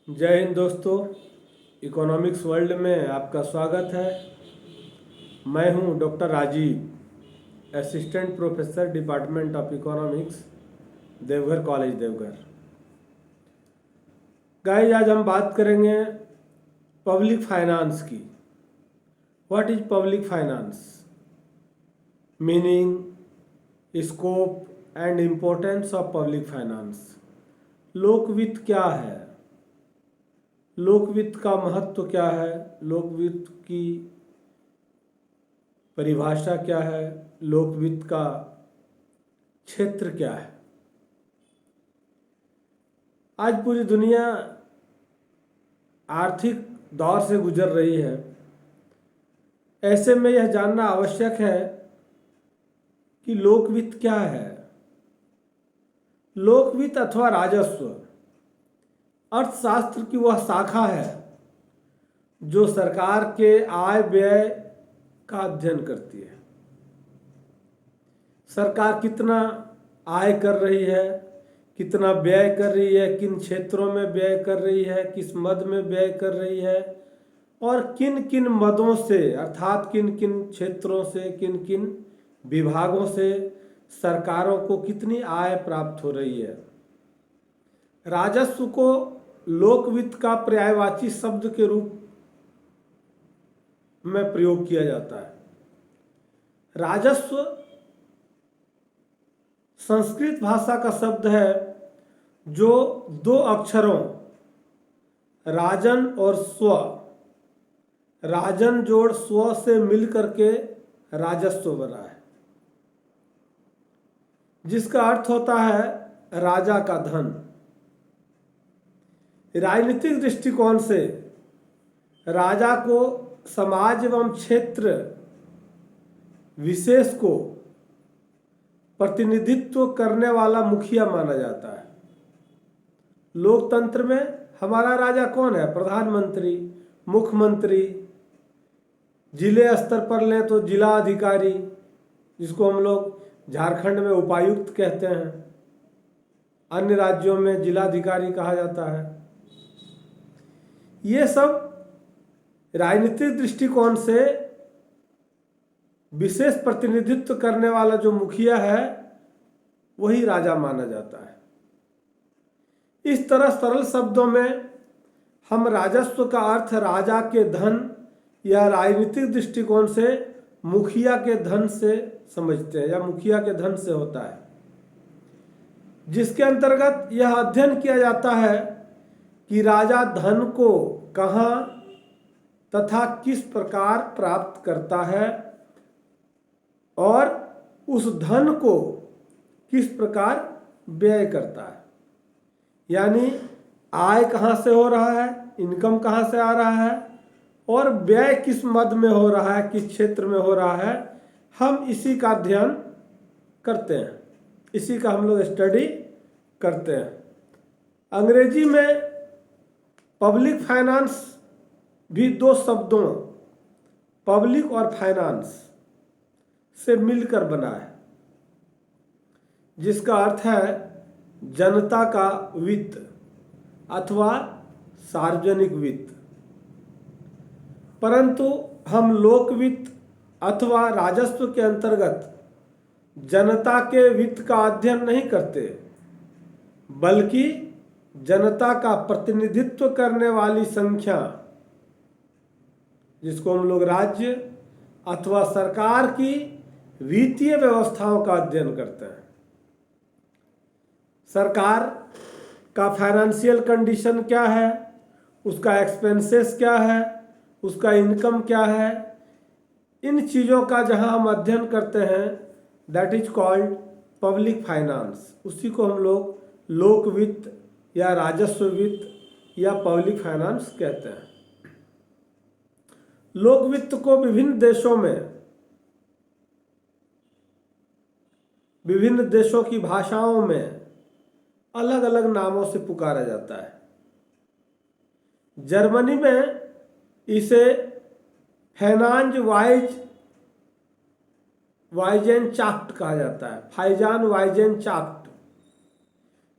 जय हिंद दोस्तों। Economics world में आपका स्वागत है। मैं हूं doctor Rajiv, assistant professor department of economics, Deoghar college Deoghar. Guys, आज हम बात करेंगे पब्लिक फाइनेंस की। What is public finance? Meaning, scope and importance of public finance. लोक वित्त क्या है? लोक वित्त का महत्व क्या है? लोक वित्त की परिभाषा क्या है? लोक वित्त का क्षेत्र क्या है? आज पूरी दुनिया आर्थिक दौर से गुजर रही है। ऐसे में यह जानना आवश्यक है कि लोक वित्त क्या है। लोक वित्त अथवा राजस्व अर्थशास्त्र की वह शाखा है जो सरकार के आय व्यय का अध्ययन करती है। सरकार कितना आय कर रही है, कितना व्यय कर रही है, किन क्षेत्रों में व्यय कर रही है, किस मद में व्यय कर रही है, और किन किन मदों से अर्थात किन किन क्षेत्रों से, किन किन विभागों से सरकारों को कितनी आय प्राप्त हो रही है। राजस्व को लोक वित्त का पर्यायवाची शब्द के रूप में प्रयोग किया जाता है। राजस्व संस्कृत भाषा का शब्द है जो दो अक्षरों राजन और स्व, राजन जोड़ स्व से मिलकर के राजस्व बना है, जिसका अर्थ होता है राजा का धन। राजनीतिक दृष्टिकोण से राजा को समाज एवं क्षेत्र विशेष को प्रतिनिधित्व करने वाला मुखिया माना जाता है। लोकतंत्र में हमारा राजा कौन है? प्रधानमंत्री, मुख्यमंत्री। जिले स्तर पर लें तो जिला अधिकारी, जिसको हम लोग झारखंड में उपायुक्त कहते हैं, अन्य राज्यों में जिलाधिकारी कहा जाता है। ये सब राजनीतिक दृष्टिकोण से विशेष प्रतिनिधित्व करने वाला जो मुखिया है वही राजा माना जाता है। इस तरह सरल शब्दों में हम राजस्व का अर्थ राजा के धन या राजनीतिक दृष्टिकोण से मुखिया के धन से समझते हैं, या मुखिया के धन से होता है, जिसके अंतर्गत यह अध्ययन किया जाता है कि राजा धन को कहाँ तथा किस प्रकार प्राप्त करता है और उस धन को किस प्रकार व्यय करता है। यानी आय कहाँ से हो रहा है, इनकम कहाँ से आ रहा है, और व्यय किस मद में हो रहा है, किस क्षेत्र में हो रहा है। हम इसी का अध्ययन करते हैं, इसी का हम लोग स्टडी करते हैं। अंग्रेजी में पब्लिक फाइनेंस भी दो शब्दों पब्लिक और फाइनेंस से मिलकर बना है, जिसका अर्थ है जनता का वित्त अथवा सार्वजनिक वित्त। परंतु हम लोक वित्त अथवा राजस्व के अंतर्गत जनता के वित्त का अध्ययन नहीं करते, बल्कि जनता का प्रतिनिधित्व करने वाली संख्या, जिसको हम लोग राज्य अथवा सरकार की वित्तीय व्यवस्थाओं का अध्ययन करते हैं। सरकार का फाइनेंशियल कंडीशन क्या है, उसका एक्सपेंसेस क्या है, उसका इनकम क्या है, इन चीज़ों का जहां हम अध्ययन करते हैं, that is called public finance. उसी को हम लोग लोक वित्त या राजस्व वित्त या पब्लिक फाइनेंस कहते हैं। लोक वित्त को विभिन्न देशों में, विभिन्न देशों की भाषाओं में अलग अलग नामों से पुकारा जाता है। जर्मनी में इसे फैनांज वाइजेनचाफ्ट कहा जाता है, फाइजान वाइजेनचाफ्ट,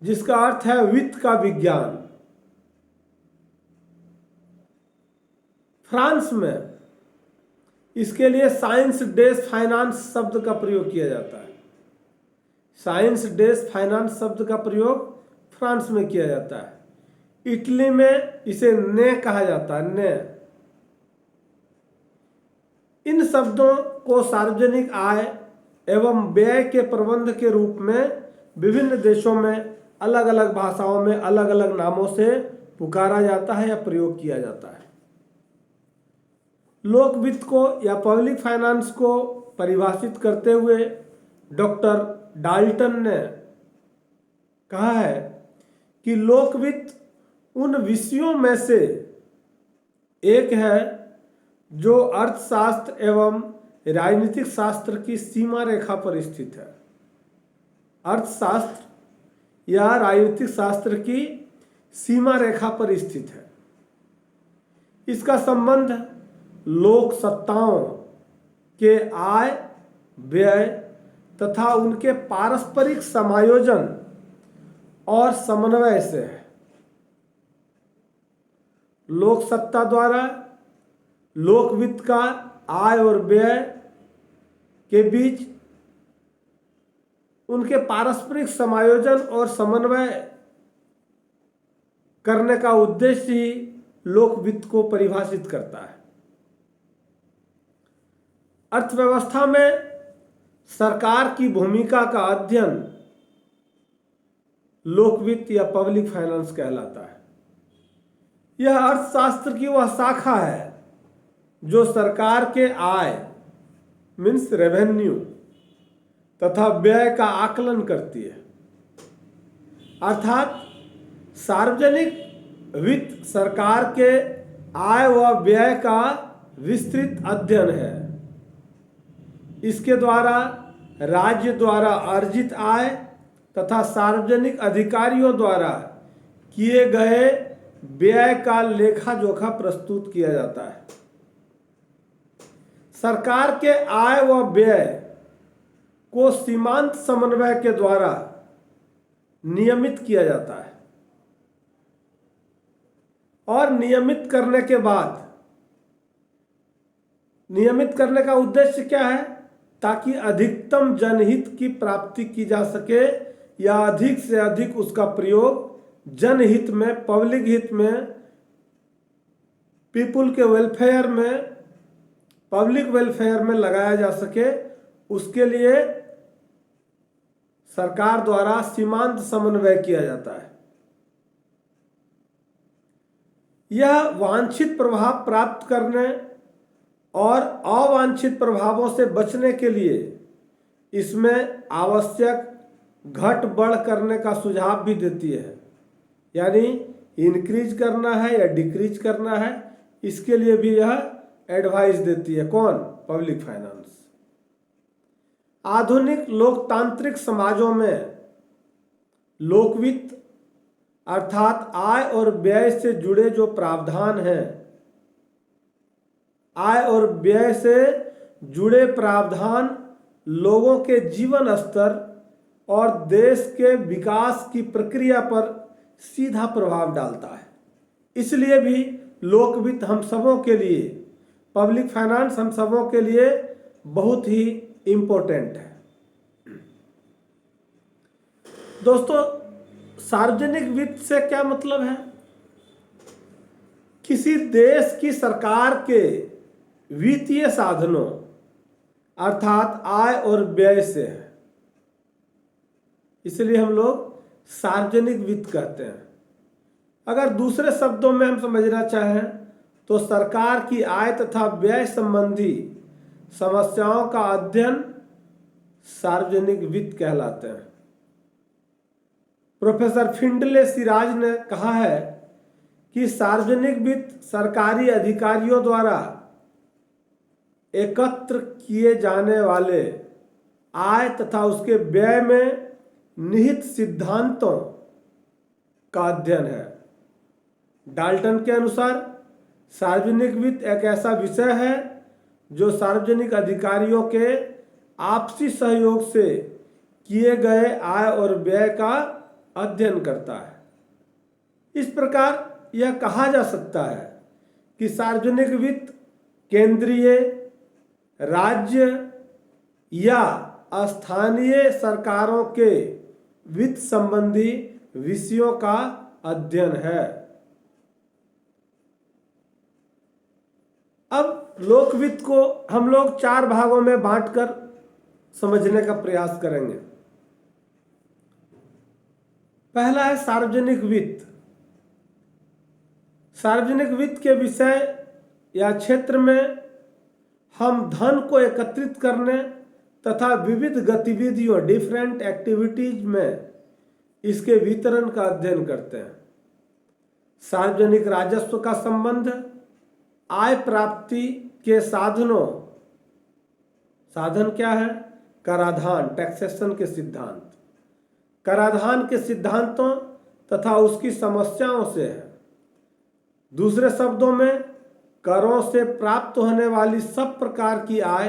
जिसका अर्थ है वित्त का विज्ञान। फ्रांस में इसके लिए साइंस डेस फाइनेंस शब्द का प्रयोग किया जाता है। साइंस डेस फाइनेंस शब्द का प्रयोग फ्रांस में किया जाता है। इटली में इसे ने कहा जाता है, ने। इन शब्दों को सार्वजनिक आय एवं व्यय के प्रबंध के रूप में विभिन्न देशों में अलग अलग भाषाओं में अलग अलग नामों से पुकारा जाता है या प्रयोग किया जाता है। लोक वित्त को या पब्लिक फाइनेंस को परिभाषित करते हुए डॉक्टर डाल्टन ने कहा है कि लोक वित्त उन विषयों में से एक है जो अर्थशास्त्र एवं राजनीतिक शास्त्र की सीमा रेखा पर स्थित है। अर्थशास्त्र या राजनीतिक शास्त्र की सीमा रेखा पर स्थित है। इसका संबंध लोक सत्ताओं के आय व्यय तथा उनके पारस्परिक समायोजन और समन्वय से है। लोक सत्ता द्वारा लोक वित्त का आय और व्यय के बीच उनके पारस्परिक समायोजन और समन्वय करने का उद्देश्य ही लोक वित्त को परिभाषित करता है। अर्थव्यवस्था में सरकार की भूमिका का अध्ययन लोक वित्त या पब्लिक फाइनेंस कहलाता है। यह अर्थशास्त्र की वह शाखा है जो सरकार के आय मीन्स रेवेन्यू तथा व्यय का आकलन करती है। अर्थात सार्वजनिक वित्त सरकार के आय व व्यय का विस्तृत अध्ययन है। इसके द्वारा राज्य द्वारा अर्जित आय तथा सार्वजनिक अधिकारियों द्वारा किए गए व्यय का लेखा जोखा प्रस्तुत किया जाता है। सरकार के आय व व्यय को सीमांत समन्वय के द्वारा नियमित किया जाता है और नियमित करने के बाद नियमित करने का उद्देश्य क्या है? ताकि अधिकतम जनहित की प्राप्ति की जा सके या अधिक से अधिक उसका प्रयोग जनहित में, पब्लिक हित में, पीपुल के वेलफेयर में, पब्लिक वेलफेयर में लगाया जा सके। उसके लिए सरकार द्वारा सीमांत समन्वय किया जाता है। यह वांछित प्रभाव प्राप्त करने और अवांछित प्रभावों से बचने के लिए इसमें आवश्यक घट बढ़ करने का सुझाव भी देती है। यानी इंक्रीज करना है या डिक्रीज करना है, इसके लिए भी यह एडवाइस देती है। कौन? Public finance. आधुनिक लोकतांत्रिक समाजों में लोकवित्त अर्थात आय और व्यय से जुड़े जो प्रावधान हैं, आय और व्यय से जुड़े प्रावधान लोगों के जीवन स्तर और देश के विकास की प्रक्रिया पर सीधा प्रभाव डालता है। इसलिए भी लोकवित्त हम सबों के लिए, पब्लिक फाइनेंस हम सबों के लिए बहुत ही इम्पोर्टेंट है। दोस्तों, सार्वजनिक वित्त से क्या मतलब है? किसी देश की सरकार के वित्तीय साधनों अर्थात आय और व्यय से है। इसलिए हम लोग सार्वजनिक वित्त कहते हैं। अगर दूसरे शब्दों में हम समझना चाहें तो सरकार की आय तथा व्यय संबंधी समस्याओं का अध्ययन सार्वजनिक वित्त कहलाते हैं। प्रोफेसर फिंडले सिराज ने कहा है कि सार्वजनिक वित्त सरकारी अधिकारियों द्वारा एकत्र किए जाने वाले आय तथा उसके व्यय में निहित सिद्धांतों का अध्ययन है। डाल्टन के अनुसार सार्वजनिक वित्त एक ऐसा विषय है जो सार्वजनिक अधिकारियों के आपसी सहयोग से किए गए आय और व्यय का अध्ययन करता है। इस प्रकार यह कहा जा सकता है कि सार्वजनिक वित्त केंद्रीय, राज्य या स्थानीय सरकारों के वित्त संबंधी विषयों का अध्ययन है। अब लोक वित्त को हम लोग 4 भागों में बांटकर समझने का प्रयास करेंगे। पहला है सार्वजनिक वित्त। सार्वजनिक वित्त के विषय या क्षेत्र में हम धन को एकत्रित करने तथा विविध गतिविधियों, डिफरेंट एक्टिविटीज में इसके वितरण का अध्ययन करते हैं। सार्वजनिक राजस्व का संबंध आय प्राप्ति के साधनों, साधन क्या है? कराधान, टैक्सेशन के सिद्धांत, कराधान के सिद्धांतों तथा उसकी समस्याओं से है। दूसरे शब्दों में, करों से प्राप्त होने वाली सब प्रकार की आय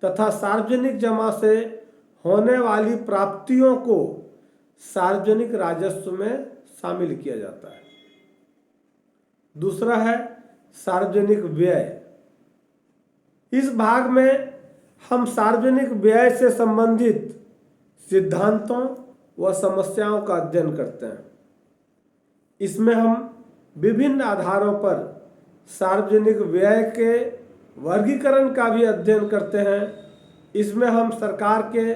तथा सार्वजनिक जमा से होने वाली प्राप्तियों को सार्वजनिक राजस्व में शामिल किया जाता है। दूसरा है सार्वजनिक व्यय। इस भाग में हम सार्वजनिक व्यय से संबंधित सिद्धांतों व समस्याओं का अध्ययन करते हैं। इसमें हम विभिन्न आधारों पर सार्वजनिक व्यय के वर्गीकरण का भी अध्ययन करते हैं। इसमें हम सरकार के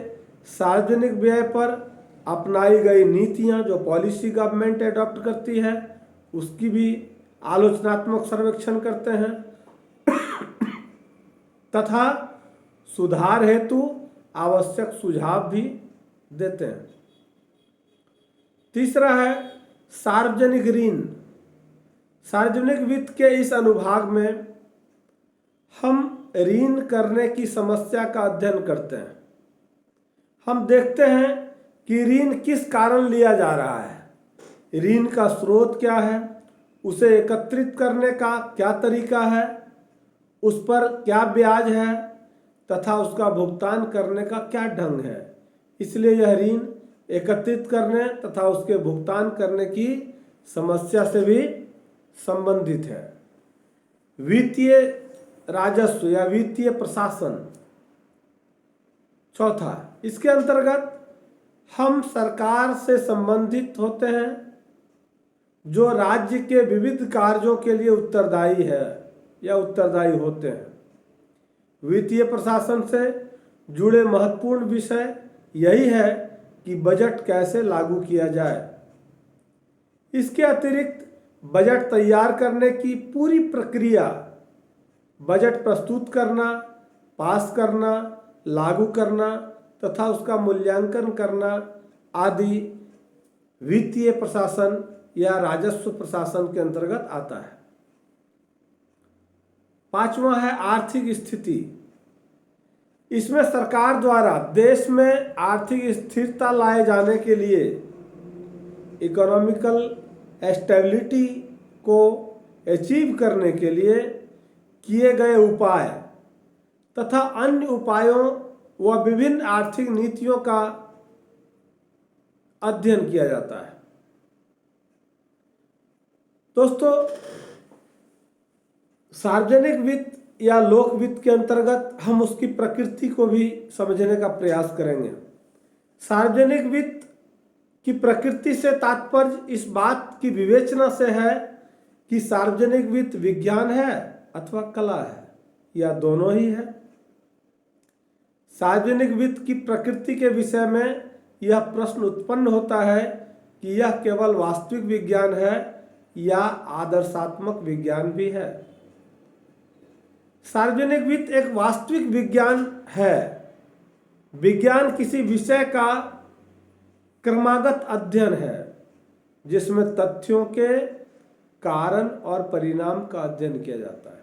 सार्वजनिक व्यय पर अपनाई गई नीतियां, जो पॉलिसी गवर्नमेंट एडॉप्ट करती है, उसकी भी आलोचनात्मक सर्वेक्षण करते हैं तथा सुधार हेतु आवश्यक सुझाव भी देते हैं। तीसरा है सार्वजनिक ऋण। सार्वजनिक वित्त के इस अनुभाग में हम ऋण करने की समस्या का अध्ययन करते हैं। हम देखते हैं कि ऋण किस कारण लिया जा रहा है, ऋण का स्रोत क्या है, उसे एकत्रित करने का क्या तरीका है, उस पर क्या ब्याज है तथा उसका भुगतान करने का क्या ढंग है। इसलिए यह ऋण एकत्रित करने तथा उसके भुगतान करने की समस्या से भी संबंधित है। वित्तीय राजस्व या वित्तीय प्रशासन। चौथा, इसके अंतर्गत हम सरकार से संबंधित होते हैं जो राज्य के विविध कार्यों के लिए उत्तरदायी है या उत्तरदायी होते हैं। वित्तीय प्रशासन से जुड़े महत्वपूर्ण विषय यही है कि बजट कैसे लागू किया जाए। इसके अतिरिक्त बजट तैयार करने की पूरी प्रक्रिया, बजट प्रस्तुत करना, पास करना, लागू करना तथा उसका मूल्यांकन करना आदि वित्तीय प्रशासन या राजस्व प्रशासन के अंतर्गत आता है। पांचवा है आर्थिक स्थिति। इसमें सरकार द्वारा देश में आर्थिक स्थिरता लाए जाने के लिए, इकोनॉमिकल स्टेबिलिटी को अचीव करने के लिए किए गए उपाय तथा अन्य उपायों व विभिन्न आर्थिक नीतियों का अध्ययन किया जाता है। दोस्तों, सार्वजनिक वित्त या लोक वित्त के अंतर्गत हम उसकी प्रकृति को भी समझने का प्रयास करेंगे। सार्वजनिक वित्त की प्रकृति से तात्पर्य इस बात की विवेचना से है कि सार्वजनिक वित्त विज्ञान है अथवा कला है या दोनों ही है। सार्वजनिक वित्त की प्रकृति के विषय में यह प्रश्न उत्पन्न होता है कि यह केवल वास्तविक विज्ञान है या आदर्शात्मक विज्ञान भी है। सार्वजनिक वित्त एक वास्तविक विज्ञान है। विज्ञान किसी विषय का क्रमागत अध्ययन है जिसमें तथ्यों के कारण और परिणाम का अध्ययन किया जाता है।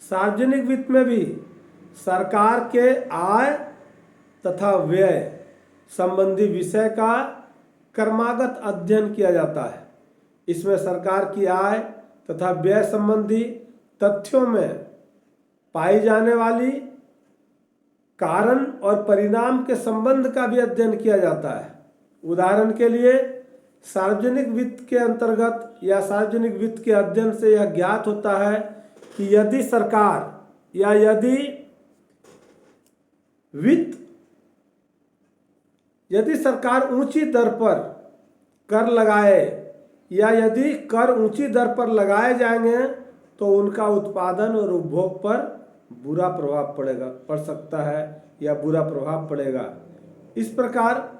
सार्वजनिक वित्त में भी सरकार के आय तथा व्यय संबंधी विषय का क्रमागत अध्ययन किया जाता है। इसमें सरकार की आय तथा व्यय संबंधी तथ्यों में पाई जाने वाली कारण और परिणाम के संबंध का भी अध्ययन किया जाता है। उदाहरण के लिए, सार्वजनिक वित्त के अंतर्गत या सार्वजनिक वित्त के अध्ययन से यह ज्ञात होता है कि यदि सरकार या यदि सरकार ऊंची दर पर कर लगाए या यदि कर ऊंची दर पर लगाए जाएंगे तो उनका उत्पादन और उपभोग पर बुरा प्रभाव पड़ सकता है या बुरा प्रभाव पड़ेगा। इस प्रकार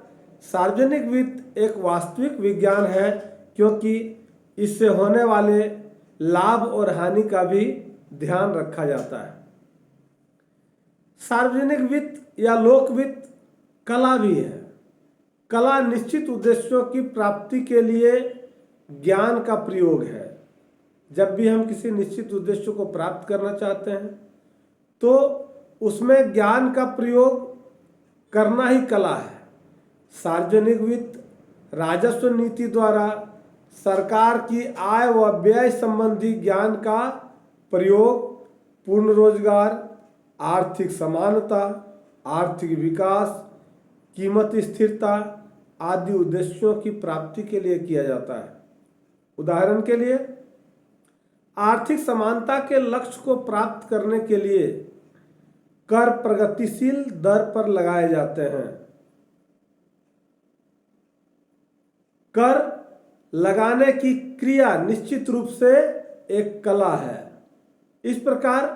सार्वजनिक वित्त एक वास्तविक विज्ञान है, क्योंकि इससे होने वाले लाभ और हानि का भी ध्यान रखा जाता है। सार्वजनिक वित्त या लोक वित्त कला भी है। कला निश्चित उद्देश्यों की प्राप्ति के लिए ज्ञान का प्रयोग है। जब भी हम किसी निश्चित उद्देश्य को प्राप्त करना चाहते हैं तो उसमें ज्ञान का प्रयोग करना ही कला है। सार्वजनिक वित्त राजस्व नीति द्वारा सरकार की आय व व्यय संबंधी ज्ञान का प्रयोग पूर्ण रोजगार, आर्थिक समानता, आर्थिक विकास, कीमत स्थिरता आदि उद्देश्यों की प्राप्ति के लिए किया जाता है। उदाहरण के लिए आर्थिक समानता के लक्ष्य को प्राप्त करने के लिए कर प्रगतिशील दर पर लगाए जाते हैं। कर लगाने की क्रिया निश्चित रूप से एक कला है। इस प्रकार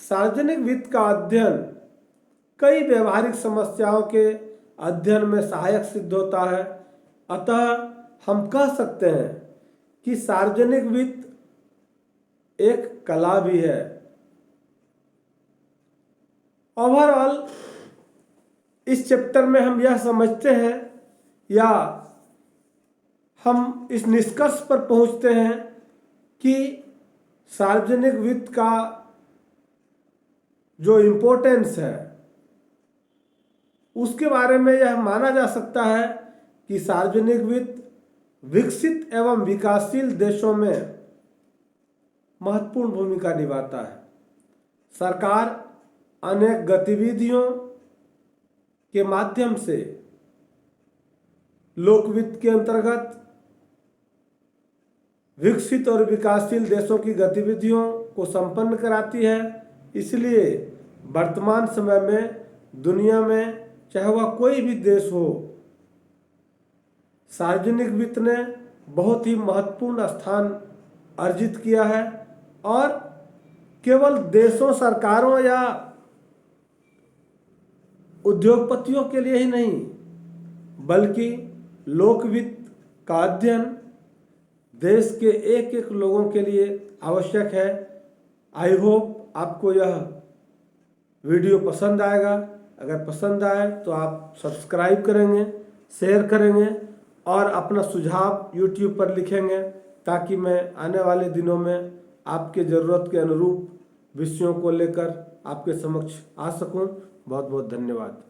सार्वजनिक वित्त का अध्ययन कई व्यवहारिक समस्याओं के अध्ययन में सहायक सिद्ध होता है। अतः हम कह सकते हैं कि सार्वजनिक वित्त एक कला भी है। ओवरऑल इस चैप्टर में हम यह समझते हैं या हम इस निष्कर्ष पर पहुंचते हैं कि सार्वजनिक वित्त का जो इम्पोर्टेंस है उसके बारे में यह माना जा सकता है कि सार्वजनिक वित्त विकसित एवं विकासशील देशों में महत्वपूर्ण भूमिका निभाता है। सरकार अनेक गतिविधियों के माध्यम से लोक वित्त के अंतर्गत विकसित और विकासशील देशों की गतिविधियों को संपन्न कराती है। इसलिए वर्तमान समय में दुनिया में चाहे वह कोई भी देश हो, सार्वजनिक वित्त ने बहुत ही महत्वपूर्ण स्थान अर्जित किया है और केवल देशों, सरकारों या उद्योगपतियों के लिए ही नहीं बल्कि लोक वित्त का अध्ययन देश के एक एक लोगों के लिए आवश्यक है। आई होप आपको यह वीडियो पसंद आएगा। अगर पसंद आए तो आप सब्सक्राइब करेंगे, शेयर करेंगे और अपना सुझाव YouTube पर लिखेंगे ताकि मैं आने वाले दिनों में आपके ज़रूरत के अनुरूप विषयों को लेकर आपके समक्ष आ सकूं। बहुत बहुत धन्यवाद।